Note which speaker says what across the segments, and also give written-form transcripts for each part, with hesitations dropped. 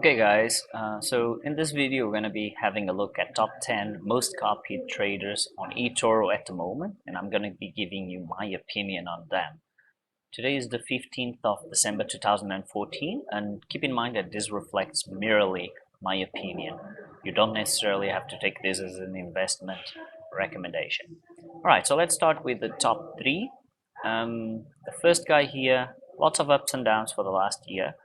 Speaker 1: Okay guys, so in this video we're going to be having a look at top 10 most copied traders on eToro at the moment, and I'm going to be giving you my opinion on them. Today is the 15th of December 2014, and keep in mind that this reflects merely my opinion. You don't necessarily have to take this as an investment recommendation. Alright, so let's start with the top 3. The first guy here, lots of ups and downs for the last year.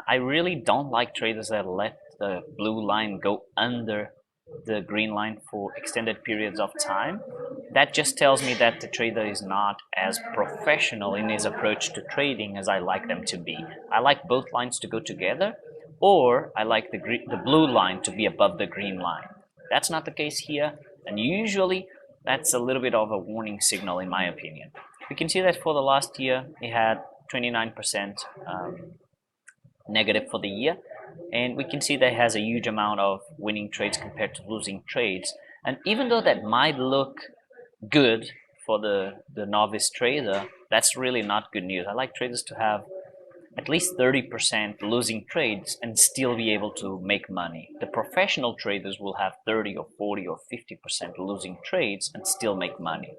Speaker 1: I really don't like traders that let the blue line go under the green line for extended periods of time. That just tells me that the trader is not as professional in his approach to trading as I like them to be. I like both lines to go together, or I like the blue line to be above the green line. That's not the case here, and usually that's a little bit of a warning signal in my opinion. We can see that for the last year, it had 29% negative for the year, and we can see that it has a huge amount of winning trades compared to losing trades. And even though that might look good for the novice trader, that's really not good news. I like traders to have at least 30% losing trades and still be able to make money. The professional traders will have 30 or 40 or 50% losing trades and still make money.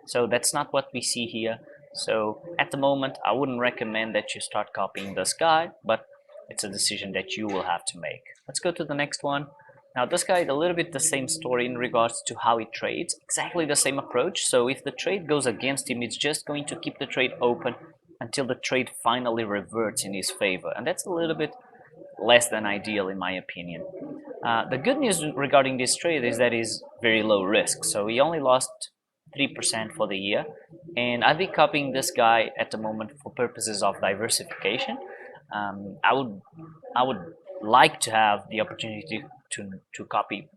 Speaker 1: So that's not what we see here. So at the moment, I wouldn't recommend that you start copying this guy, but it's a decision that you will have to make. Let's go to the next one. Now this guy is a little bit the same story in regards to how he trades, exactly the same approach. So if the trade goes against him, it's just going to keep the trade open until the trade finally reverts in his favor, and that's a little bit less than ideal in my opinion. The good news regarding this trade is that he's very low risk, so he only lost 3% for the year, and I'll be copying this guy at the moment for purposes of diversification. I would like to have the opportunity to copy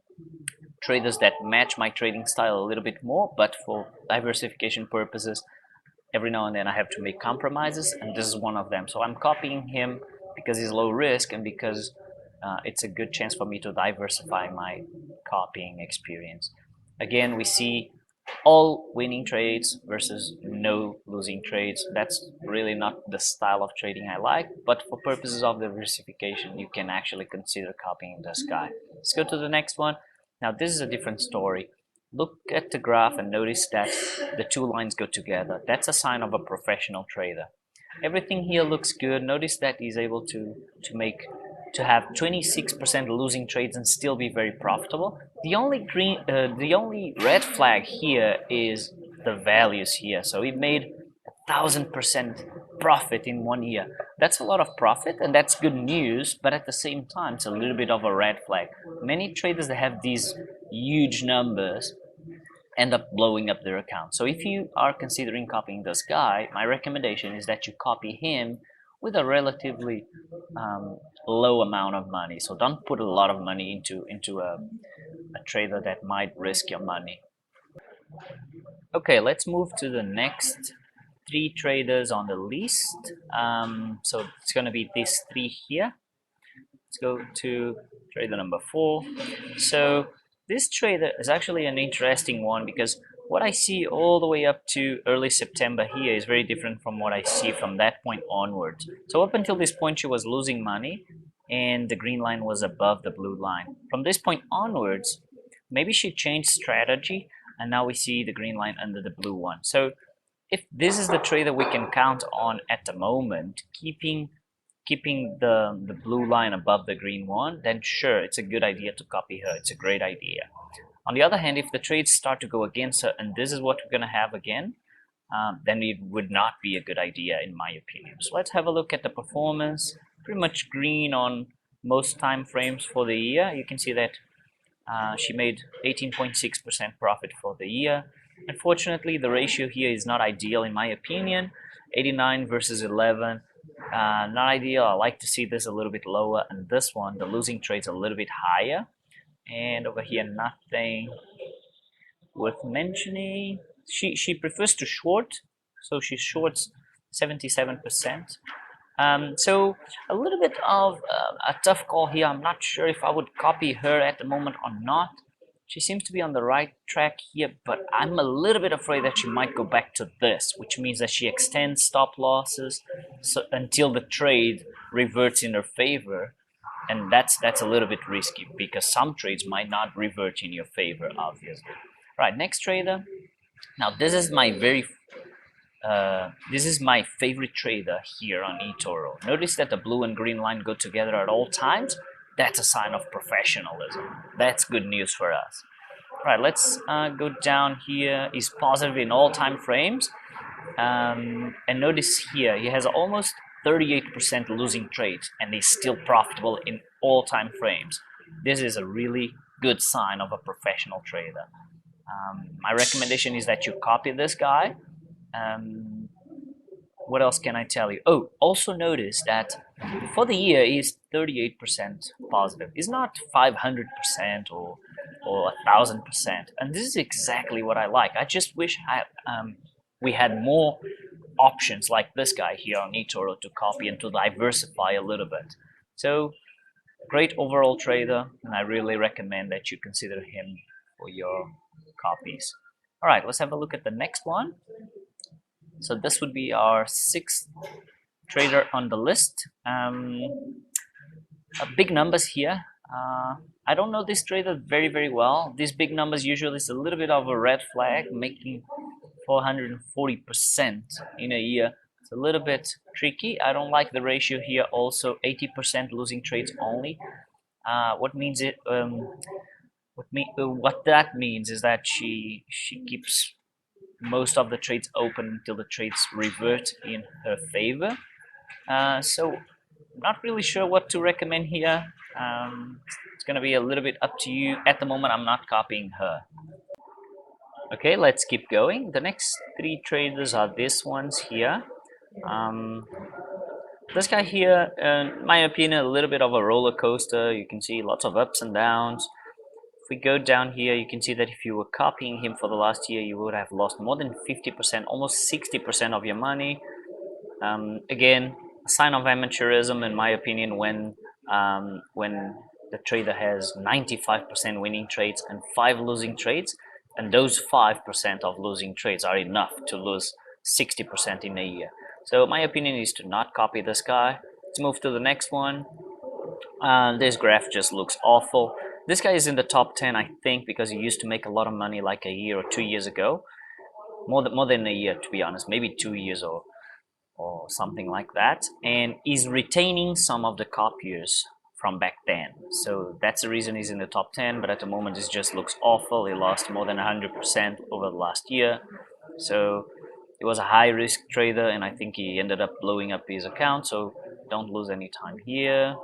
Speaker 1: traders that match my trading style a little bit more, but for diversification purposes, every now and then I have to make compromises, and this is one of them. So I'm copying him because he's low risk and because it's a good chance for me to diversify my copying experience. Again, we see all winning trades versus no losing trades. That's really not the style of trading I like, but for purposes of diversification, you can actually consider copying this guy. Let's go to the next one. Now this is a different story. Look at the graph and notice that the two lines go together. That's a sign of a professional trader. Everything here looks good. Notice that he's able to have 26% losing trades and still be very profitable. The only red flag here is the values here. So he made 1000% profit in 1 year. That's a lot of profit, and that's good news, but at the same time, it's a little bit of a red flag. Many traders that have these huge numbers end up blowing up their account. So if you are considering copying this guy, my recommendation is that you copy him with a relatively low amount of money. So don't put a lot of money into a trader that might risk your money. Okay, let's move to the next 3 traders on the list. So it's going to be these 3 here. Let's go to trader number 4. So this trader is actually an interesting one because what I see all the way up to early September here is very different from what I see from that point onwards. So up until this point, she was losing money and the green line was above the blue line. From this point onwards, maybe she changed strategy and now we see the green line under the blue one. So if this is the trader we can count on at the moment, keeping the blue line above the green one, then sure, it's a good idea to copy her. It's a great idea. On the other hand, if the trades start to go against her, and this is what we're going to have again, then it would not be a good idea in my opinion. So let's have a look at the performance. Pretty much green on most time frames for the year. You can see that she made 18.6% profit for the year. Unfortunately, the ratio here is not ideal in my opinion. 89 versus 11. Not ideal. I like to see this a little bit lower, and this one, the losing trade's a little bit higher. And over here, nothing worth mentioning. She prefers to short, so she shorts 77%. So a little bit of a tough call here. I'm not sure if I would copy her at the moment or not. She seems to be on the right track here, but I'm a little bit afraid that she might go back to this, which means that she extends stop losses until the trade reverts in her favor. and that's a little bit risky because some trades might not revert in your favor, obviously. Right, next trader. Now this is my favorite trader here on eToro. Notice that the blue and green line go together at all times. That's a sign of professionalism. That's good news for us. Right, let's go down here. He's positive in all time frames. And notice here, he has almost 38% losing trades, and he's still profitable in all time frames. This is a really good sign of a professional trader. My recommendation is that you copy this guy. What else can I tell you? Oh, also notice that for the year he's 38% positive. He's not 500% or 1,000%, and this is exactly what I like. I just wish we had more options like this guy here on eToro to copy and to diversify a little bit. So great overall trader, and I really recommend that you consider him for your copies. All right, let's have a look at the next one. So this would be our sixth trader on the list. Big numbers here. I don't know this trader very well. These big numbers usually is a little bit of a red flag, making 440% in a year. It's a little bit tricky. I don't like the ratio here. Also, 80% losing trades only. What that means is that she keeps most of the trades open until the trades revert in her favor. So not really sure what to recommend here. It's gonna be a little bit up to you. At the moment, I'm not copying her. Okay, let's keep going. The next three traders are these ones here. This guy here, in my opinion, a little bit of a roller coaster. You can see lots of ups and downs. If we go down here, you can see that if you were copying him for the last year, you would have lost more than 50%, almost 60% of your money. Again, a sign of amateurism, in my opinion, when the trader has 95% winning trades and 5 losing trades, and those 5% of losing trades are enough to lose 60% in a year. So my opinion is to not copy this guy. Let's move to the next one. This graph just looks awful. This guy is in the top 10, I think, because he used to make a lot of money like a year or 2 years ago. More than a year, to be honest, maybe 2 years or something like that. And he's retaining some of the copiers from back then. So that's the reason he's in the top 10, but at the moment it just looks awful. He lost more than 100% over the last year. So he was a high risk trader, and I think he ended up blowing up his account, so don't lose any time here.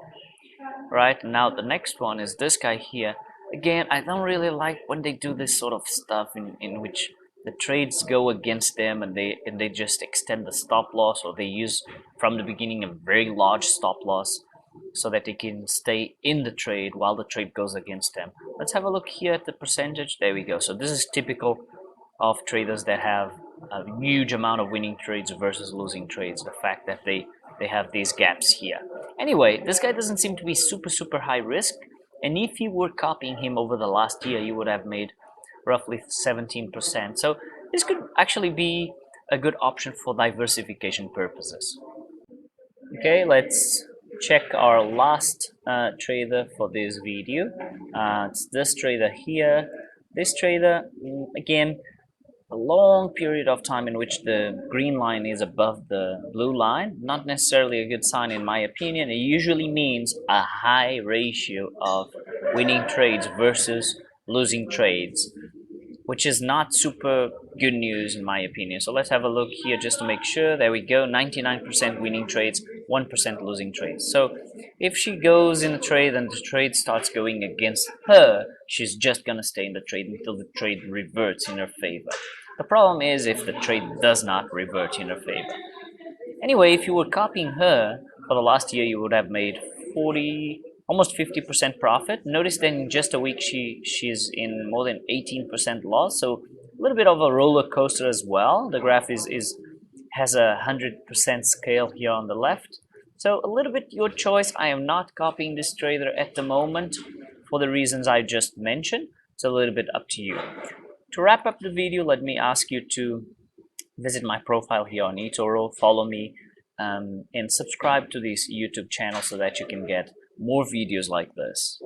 Speaker 1: Right, now the next one is this guy here. Again, I don't really like when they do this sort of stuff in which the trades go against them and they just extend the stop loss, or they use from the beginning a very large stop loss so that they can stay in the trade while the trade goes against them. Let's have a look here at the percentage. There we go. So this is typical of traders that have a huge amount of winning trades versus losing trades. The fact that they have these gaps here. Anyway, this guy doesn't seem to be super high risk, and if you were copying him over the last year, you would have made roughly 17%. So this could actually be a good option for diversification purposes. Okay, let's check our last trader for this video. It's this trader here. This trader, again, a long period of time in which the green line is above the blue line, not necessarily a good sign in my opinion. It usually means a high ratio of winning trades versus losing trades, which is not super good news in my opinion. So let's have a look here just to make sure. There we go, 99% winning trades, 1% losing trades. So if she goes in a trade and the trade starts going against her, she's just gonna stay in the trade until the trade reverts in her favor. The problem is if the trade does not revert in her favor. Anyway, if you were copying her for the last year, you would have made 40, almost 50% profit. Notice that in just a week she's in more than 18% loss, so a little bit of a roller coaster as well. The graph has a 100% scale here on the left, so a little bit your choice. I am not copying this trader at the moment for the reasons I just mentioned. It's a little bit up to you. To wrap up the video, let me ask you to visit my profile here on eToro, follow me, and subscribe to this YouTube channel so that you can get more videos like this.